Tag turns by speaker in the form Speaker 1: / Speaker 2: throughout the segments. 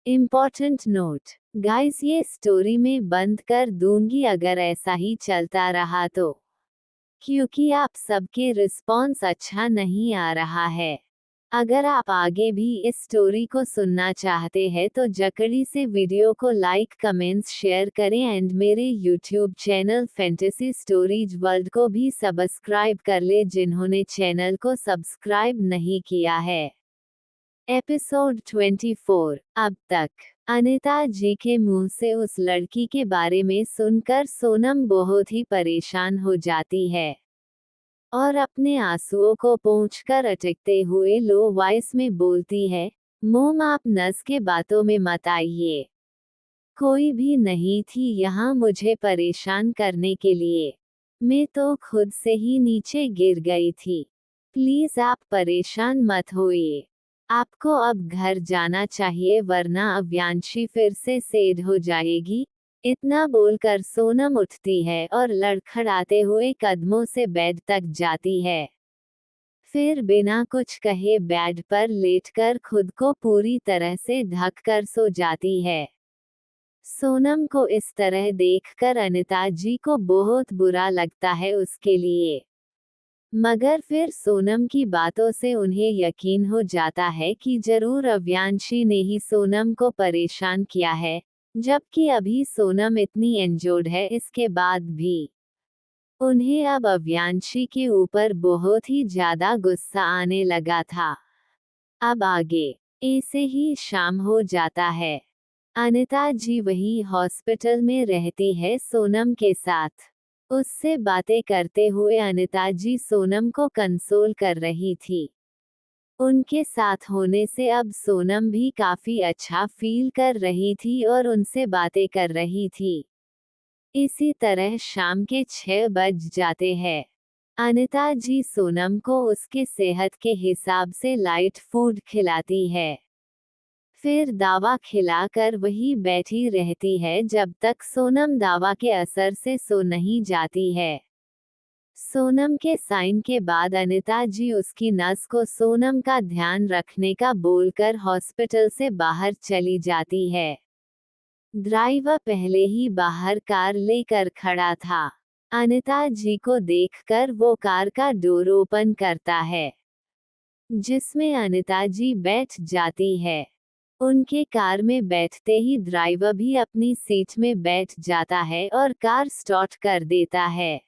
Speaker 1: Important note, guys ये story में बंद कर दूंगी अगर ऐसा ही चलता रहा तो, क्योंकि आप सबके रिस्पॉन्स अच्छा नहीं आ रहा है। अगर आप आगे भी इस स्टोरी को सुनना चाहते हैं तो जल्दी से वीडियो को लाइक कमेंट्स शेयर करें एंड मेरे YouTube channel fantasy stories world को भी सब्सक्राइब कर ले जिन्होंने चैनल को सब्सक्राइब नहीं किया है। एपिसोड 24। अब तक अनिता जी के मुंह से उस लड़की के बारे में सुनकर सोनम बहुत ही परेशान हो जाती है और अपने आंसुओं को पोंछकर अटकते हुए लो वॉइस में बोलती है, मोम आप नस के बातों में मत आइए। कोई भी नहीं थी यहाँ मुझे परेशान करने के लिए। मैं तो खुद से ही नीचे गिर गई थी। प्लीज आप परेशान मत होइए। आपको अब घर जाना चाहिए वरना अव्यांशी फिर से सेड हो जाएगी। इतना बोलकर सोनम उठती है और लड़खड़ाते हुए कदमों से बेड तक जाती है। फिर बिना कुछ कहे बेड पर लेटकर खुद को पूरी तरह से ढक कर सो जाती है। सोनम को इस तरह देखकर अनिता जी को बहुत बुरा लगता है उसके लिए, मगर फिर सोनम की बातों से उन्हें यकीन हो जाता है कि जरूर अव्यांशी ने ही सोनम को परेशान किया है, जबकि अभी सोनम इतनी इंजर्ड है इसके बाद भी उन्हें अब अव्यांशी के ऊपर बहुत ही ज्यादा गुस्सा आने लगा था। अब आगे ऐसे ही शाम हो जाता है। अनिता जी वही हॉस्पिटल में रहती है सोनम के साथ। उससे बातें करते हुए अनिता जी सोनम को कंसोल कर रही थी। उनके साथ होने से अब सोनम भी काफी अच्छा फील कर रही थी और उनसे बातें कर रही थी। इसी तरह शाम के 6 बज जाते हैं। अनिता जी सोनम को उसके सेहत के हिसाब से लाइट फूड खिलाती है। फिर दवा खिलाकर वही बैठी रहती है जब तक सोनम दवा के असर से सो नहीं जाती है। सोनम के साइन के बाद अनिता जी उसकी नस को सोनम का ध्यान रखने का बोलकर हॉस्पिटल से बाहर चली जाती है। ड्राइवर पहले ही बाहर कार लेकर खड़ा था। अनिता जी को देखकर वो कार का डोर ओपन करता है, जिसमें अनिता जी बैठ जाती है। उनके कार में बैठते ही ड्राइवर भी अपनी सीट में बैठ जाता है और कार स्टार्ट कर देता है।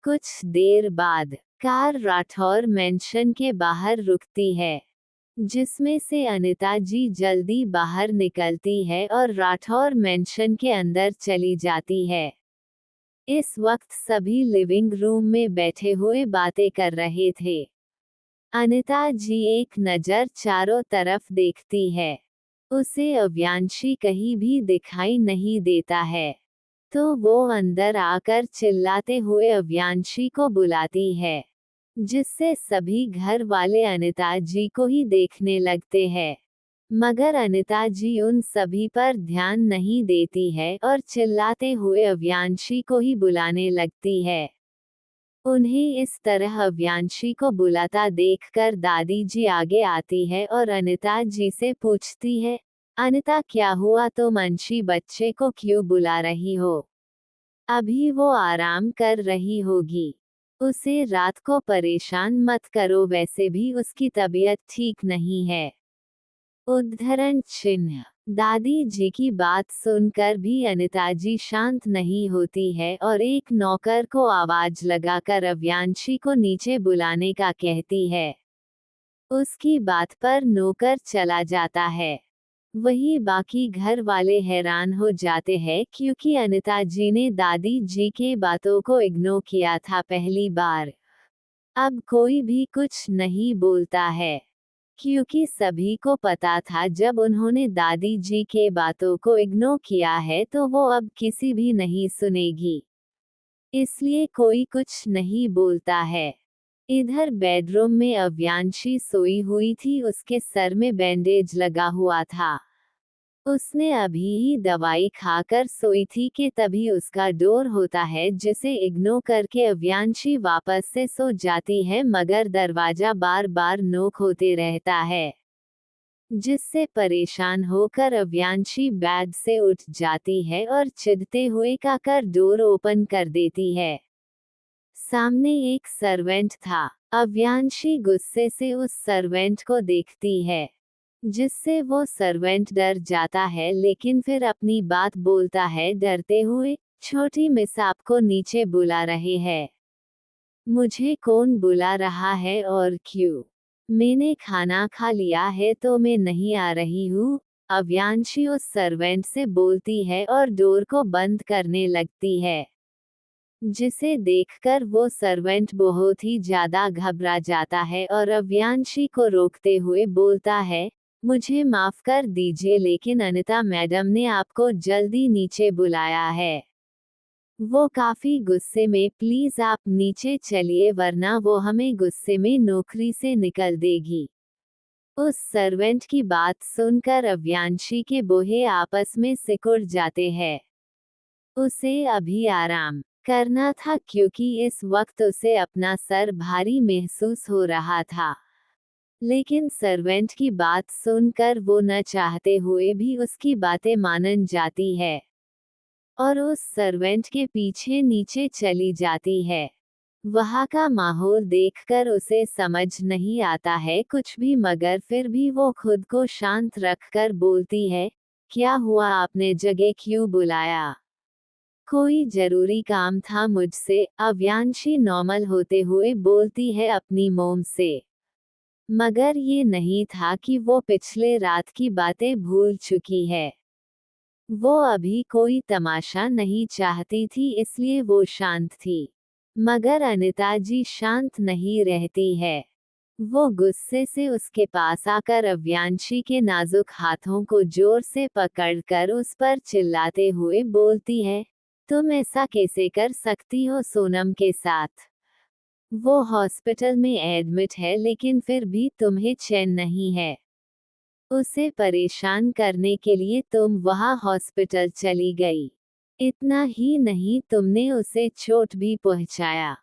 Speaker 1: कुछ देर बाद कार राठौर मेंशन के बाहर रुकती है, जिसमें से अनिता जी जल्दी बाहर निकलती है और राठौर मेंशन के अंदर चली जाती है। इस वक्त सभी लिविंग रूम में बैठे हुए बातें कर रहे थे। अनिता जी एक नज़र चारों तरफ देखती है। उसे अव्यांशी कहीं भी दिखाई नहीं देता है, तो वो अंदर आकर चिल्लाते हुए अव्यांशी को बुलाती है, जिससे सभी घर वाले अनिता जी को ही देखने लगते हैं। मगर अनिता जी उन सभी पर ध्यान नहीं देती है और चिल्लाते हुए अव्यांशी को ही बुलाने लगती है। उन्हें इस तरह अव्यांशी को बुलाता देखकर दादी जी आगे आती है और अनिता जी से पूछती है, अनिता क्या हुआ तुम अंशी बच्चे को क्यों बुला रही हो? अभी वो आराम कर रही होगी। उसे रात को परेशान मत करो, वैसे भी उसकी तबीयत ठीक नहीं है। उद्धरण चिन्ह। दादी जी की बात सुनकर भी अनिता जी शांत नहीं होती है और एक नौकर को आवाज लगाकर अव्यांशी को नीचे बुलाने का कहती है। उसकी बात पर नौकर चला जाता है। वही बाकी घर वाले हैरान हो जाते हैं क्योंकि अनिता जी ने दादी जी के बातों को इग्नोर किया था पहली बार। अब कोई भी कुछ नहीं बोलता है, क्योंकि सभी को पता था जब उन्होंने दादी जी के बातों को इग्नोर किया है तो वो अब किसी भी नहीं सुनेगी, इसलिए कोई कुछ नहीं बोलता है। इधर बेडरूम में अव्यांशी सोई हुई थी, उसके सर में बैंडेज लगा हुआ था। उसने अभी ही दवाई खाकर सोई थी कि तभी उसका डोर होता है, जिसे इग्नोर करके अव्यांशी वापस से सो जाती है, मगर दरवाजा बार बार नॉक होते रहता है। जिससे परेशान होकर अव्यांशी बेड से उठ जाती है और चिढ़ते हुए काकर डोर ओपन कर देती है। सामने एक सर्वेंट था। अव्यांशी गुस्से से उस सर्वेंट को देखती है, जिससे वो सर्वेंट डर जाता है, लेकिन फिर अपनी बात बोलता है डरते हुए, छोटी मिस आपको नीचे बुला रहे हैं। मुझे कौन बुला रहा है और क्यों? मैंने खाना खा लिया है तो मैं नहीं आ रही हूँ। अव्यांशी उस सर्वेंट से बोलती है और डोर को बंद करने लगती है, जिसे देखकर वो सर्वेंट बहुत ही ज्यादा घबरा जाता है और अव्यांशी को रोकते हुए बोलता है, मुझे माफ कर दीजिए लेकिन अनिता मैडम ने आपको जल्दी नीचे बुलाया है। वो काफी गुस्से में, प्लीज आप नीचे चलिए वरना वो हमें गुस्से में नौकरी से निकल देगी। उस सर्वेंट की बात सुनकर अव्यांशी के बोहे आपस में सिकुड़ जाते हैं। उसे अभी आराम करना था क्योंकि इस वक्त उसे अपना सर भारी महसूस हो रहा था। लेकिन सर्वेंट की बात सुनकर वो न चाहते हुए भी उसकी बातें मानन जाती है और उस सर्वेंट के पीछे नीचे चली जाती है। वहाँ का माहौल देखकर उसे समझ नहीं आता है कुछ भी, मगर फिर भी वो खुद को शांत रखकर बोलती है, क्या हुआ, आपने जगह क्यों बुलाया? कोई जरूरी काम था मुझसे? अव्यांशी नॉर्मल होते हुए बोलती है अपनी मोम से। मगर ये नहीं था कि वो पिछले रात की बातें भूल चुकी है। वो अभी कोई तमाशा नहीं चाहती थी, इसलिए वो शांत थी। मगर अनिता जी शांत नहीं रहती है। वो गुस्से से उसके पास आकर अव्यांशी के नाजुक हाथों को जोर से पकड़कर उस पर चिल्लाते हुए बोलती है, तुम ऐसा कैसे कर सकती हो सोनम के साथ? वो हॉस्पिटल में एडमिट है लेकिन फिर भी तुम्हें चैन नहीं है। उसे परेशान करने के लिए तुम वहाँ हॉस्पिटल चली गई। इतना ही नहीं, तुमने उसे चोट भी पहुंचाया।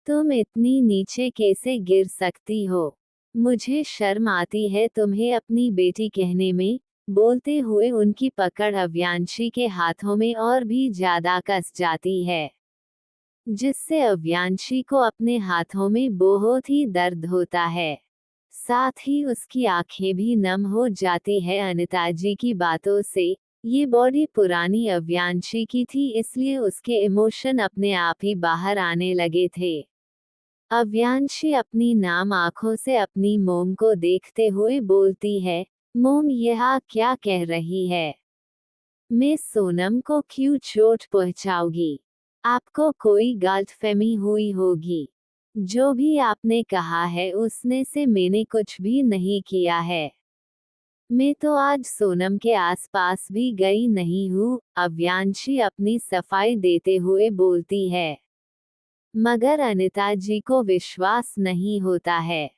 Speaker 1: तुम इतनी नीचे कैसे गिर सकती हो? मुझे शर्म आती है तुम्हें अपनी बेटी कहने में। बोलते हुए उनकी पकड़ अव्यांशी के हाथों में और भी ज्यादा कस जाती है, जिससे अव्यांशी को अपने हाथों में बहुत ही दर्द होता है। साथ ही उसकी आंखें भी नम हो जाती है अनिता जी की बातों से। ये बॉडी पुरानी अव्यांशी की थी, इसलिए उसके इमोशन अपने आप ही बाहर आने लगे थे। अव्यांशी अपनी नाम आंखों से अपनी मोम को देखते हुए बोलती है, मोम यह क्या कह रही है? मैं सोनम को क्यों चोट पहुंचाऊंगी? आपको कोई गलतफहमी हुई होगी। जो भी आपने कहा है उसने से मैंने कुछ भी नहीं किया है। मैं तो आज सोनम के आसपास भी गई नहीं हूँ। अव्यांशी अपनी सफाई देते हुए बोलती है। मगर अनिता जी को विश्वास नहीं होता है।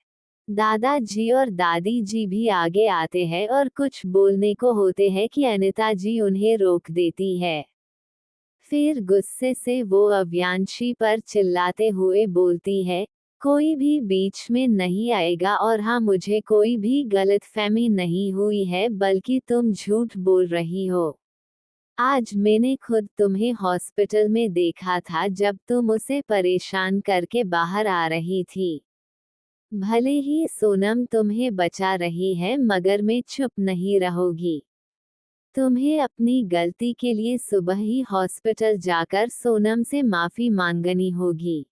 Speaker 1: दादाजी और दादी जी भी आगे आते हैं और कुछ बोलने को होते हैं कि अनिता जी उन्हें रोक देती है। फिर गुस्से से वो अव्यांशी पर चिल्लाते हुए बोलती है, कोई भी बीच में नहीं आएगा और हाँ, मुझे कोई भी गलतफहमी नहीं हुई है, बल्कि तुम झूठ बोल रही हो। आज मैंने खुद तुम्हें हॉस्पिटल में देखा था जब तुम उसे परेशान करके बाहर आ रही थी। भले ही सोनम तुम्हें बचा रही है, मगर मैं चुप नहीं रहूंगी। तुम्हें अपनी गलती के लिए सुबह ही हॉस्पिटल जाकर सोनम से माफी मांगनी होगी।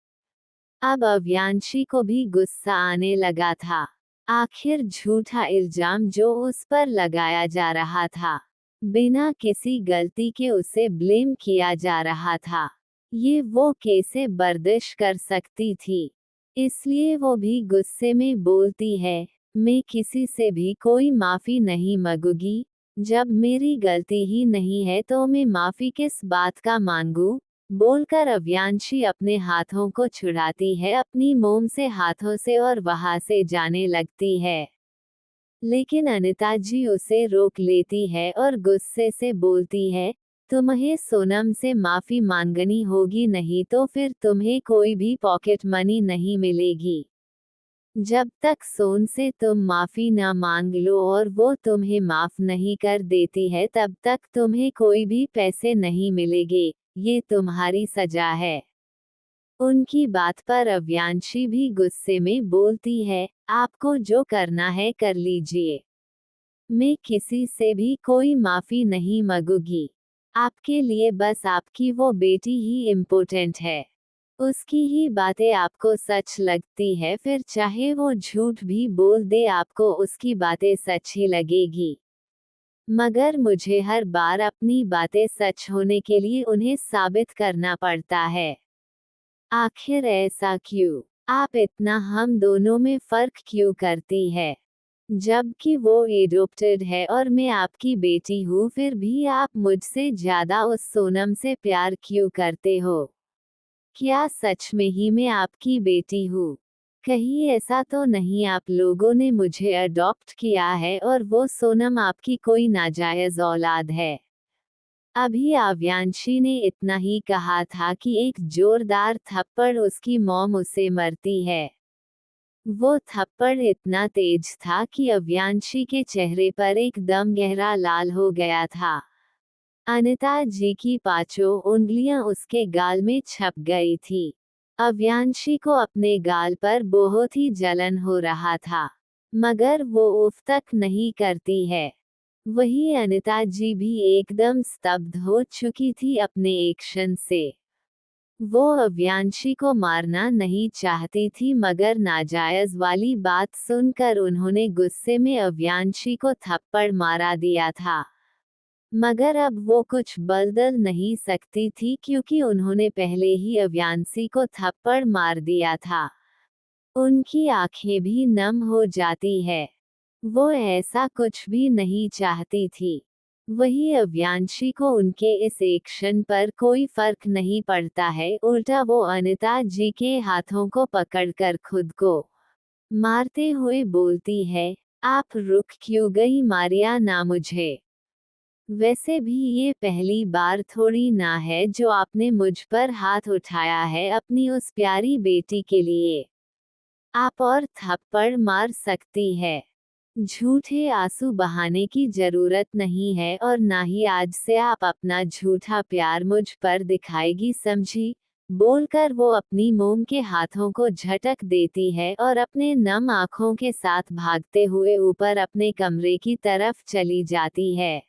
Speaker 1: अब अव्यांशी को भी गुस्सा आने लगा था। आखिर झूठा इल्जाम जो उस पर लगाया जा रहा था, बिना किसी गलती के उसे ब्लेम किया जा रहा था, ये वो कैसे बर्दाश्त कर सकती थी? इसलिए वो भी गुस्से में बोलती है, मैं किसी से भी कोई माफी नहीं मांगूंगी। जब मेरी गलती ही नहीं है तो मैं माफी किस बात का मांगू? बोलकर अव्यांशी अपने हाथों को छुड़ाती है अपनी मोम से हाथों से और वहां से जाने लगती है। लेकिन अनिता जी उसे रोक लेती है और गुस्से से बोलती है, तुम्हें सोनम से माफी मांगनी होगी, नहीं तो फिर तुम्हें कोई भी पॉकेट मनी नहीं मिलेगी। जब तक सोन से तुम माफी न मांग लो और वो तुम्हें माफ नहीं कर देती है तब तक तुम्हें कोई भी पैसे नहीं मिलेंगे, ये तुम्हारी सजा है। उनकी बात पर अव्यांशी भी गुस्से में बोलती है, आपको जो करना है कर लीजिए। मैं किसी से भी कोई माफी नहीं मांगूंगी। आपके लिए बस आपकी वो बेटी ही इम्पोर्टेंट है। उसकी ही बातें आपको सच लगती है, फिर चाहे वो झूठ भी बोल दे आपको उसकी बातें सच ही लगेगी। मगर मुझे हर बार अपनी बातें सच होने के लिए उन्हें साबित करना पड़ता है। आखिर ऐसा क्यों? आप इतना हम दोनों में फर्क क्यों करती है? जबकि वो एडॉप्टेड है और मैं आपकी बेटी हूँ, फिर भी आप मुझसे ज्यादा उस सोनम से प्यार क्यों करते हो? क्या सच में ही मैं आपकी बेटी हूँ? कहीं ऐसा तो नहीं आप लोगों ने मुझे अडॉप्ट किया है और वो सोनम आपकी कोई नाजायज औलाद है? अभी आव्यांशी ने इतना ही कहा था कि एक जोरदार थप्पड़ उसकी मॉम उसे मरती है। वो थप्पड़ इतना तेज था कि अव्यांशी के चेहरे पर एकदम गहरा लाल हो गया था। अनिता जी की पांचों उंगलियां उसके गाल में छप गई थी। अव्यांशी को अपने गाल पर बहुत ही जलन हो रहा था, मगर वो उफ तक नहीं करती है। वही अनिता जी भी एकदम स्तब्ध हो चुकी थी अपने एक्शन से। वो अव्यांशी को मारना नहीं चाहती थी, मगर नाजायज वाली बात सुनकर उन्होंने गुस्से में अव्यांशी को थप्पड़ मारा दिया था। मगर अब वो कुछ बदल नहीं सकती थी क्योंकि उन्होंने पहले ही अव्यांशी को थप्पड़ मार दिया था। उनकी आंखें भी नम हो जाती है। वो ऐसा कुछ भी नहीं चाहती थी। वही अव्यांशी को उनके इस एक्शन पर कोई फर्क नहीं पड़ता है, उल्टा वो अनिता जी के हाथों को पकड़कर खुद को मारते हुए बोलती है, आप रुक क्यों गई मारिया ना मुझे? वैसे भी ये पहली बार थोड़ी ना है जो आपने मुझ पर हाथ उठाया है अपनी उस प्यारी बेटी के लिए। आप और थप्पड़ मार सकती है। झूठे आंसू बहाने की जरूरत नहीं है और ना ही आज से आप अपना झूठा प्यार मुझ पर दिखाएगी, समझी? बोलकर वो अपनी मोम के हाथों को झटक देती है और अपने नम आंखों के साथ भागते हुए ऊपर अपने कमरे की तरफ चली जाती है।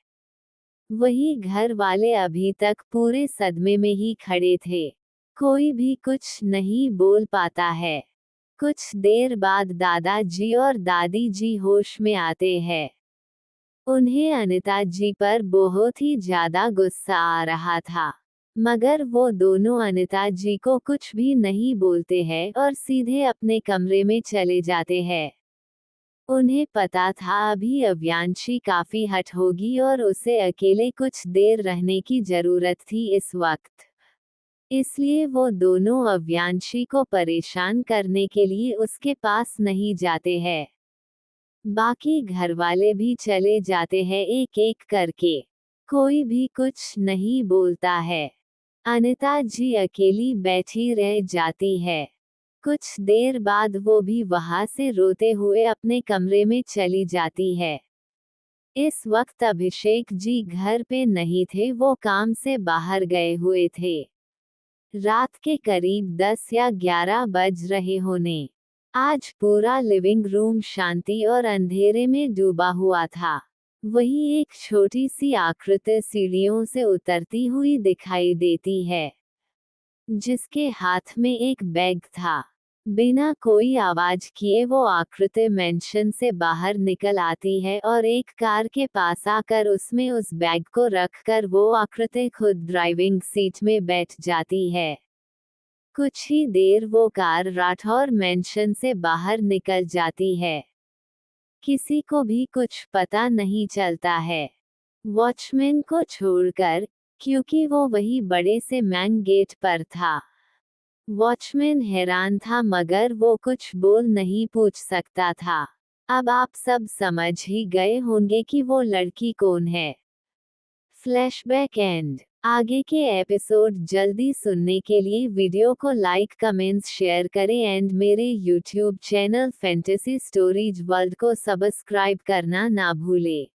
Speaker 1: वही घर वाले अभी तक पूरे सदमे में ही खड़े थे। कोई भी कुछ नहीं बोल पाता है। कुछ देर बाद दादाजी और दादी जी होश में आते हैं। उन्हें अनिता जी पर बहुत ही ज्यादा गुस्सा आ रहा था, मगर वो दोनों अनिता जी को कुछ भी नहीं बोलते हैं और सीधे अपने कमरे में चले जाते हैं। उन्हें पता था अभी अव्यांशी काफी हट होगी और उसे अकेले कुछ देर रहने की जरूरत थी इस वक्त। इसलिए वो दोनों अव्यांशी को परेशान करने के लिए उसके पास नहीं जाते हैं। बाकी घरवाले भी चले जाते हैं एक एक करके। कोई भी कुछ नहीं बोलता है। अनिता जी अकेली बैठी रह जाती है। कुछ देर बाद वो भी वहां से रोते हुए अपने कमरे में चली जाती है। इस वक्त अभिषेक जी घर पे नहीं थे, वो काम से बाहर गए हुए थे। रात के करीब 10 या 11 बज रहे होने। आज पूरा लिविंग रूम शांति और अंधेरे में डूबा हुआ था। वही एक छोटी सी आकृति सीढ़ियों से उतरती हुई दिखाई देती है, जिसके हाथ में एक बैग था। बिना कोई आवाज किए वो आकृति मेंशन से बाहर निकल आती है और एक कार के पास आकर उसमें उस बैग को रखकर वो आकृति खुद ड्राइविंग सीट में बैठ जाती है। कुछ ही देर वो कार राठौर मेंशन से बाहर निकल जाती है। किसी को भी कुछ पता नहीं चलता है, वॉचमैन को छोड़कर, क्योंकि वो वही बड़े से मैन गेट पर था। वॉचमैन हैरान था, मगर वो कुछ बोल नहीं पूछ सकता था। अब आप सब समझ ही गए होंगे कि वो लड़की कौन है। फ्लैशबैक एंड आगे के एपिसोड जल्दी सुनने के लिए वीडियो को लाइक कमेंट्स शेयर करें एंड मेरे YouTube channel fantasy stories world को सब्सक्राइब करना ना भूलें।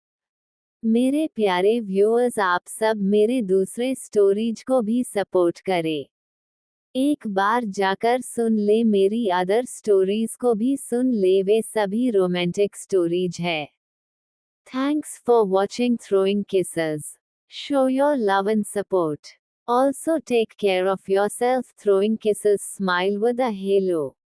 Speaker 1: मेरे प्यारे व्यूअर्स, आप सब मेरे दूसरे स्टोरीज को भी सपोर्ट करें। एक बार जाकर सुन ले, मेरी अदर स्टोरीज को भी सुन ले, वे सभी रोमांटिक स्टोरीज है। Thanks for watching Throwing Kisses. Show your love and support. Also take care of yourself. Throwing Kisses. Smile with a halo.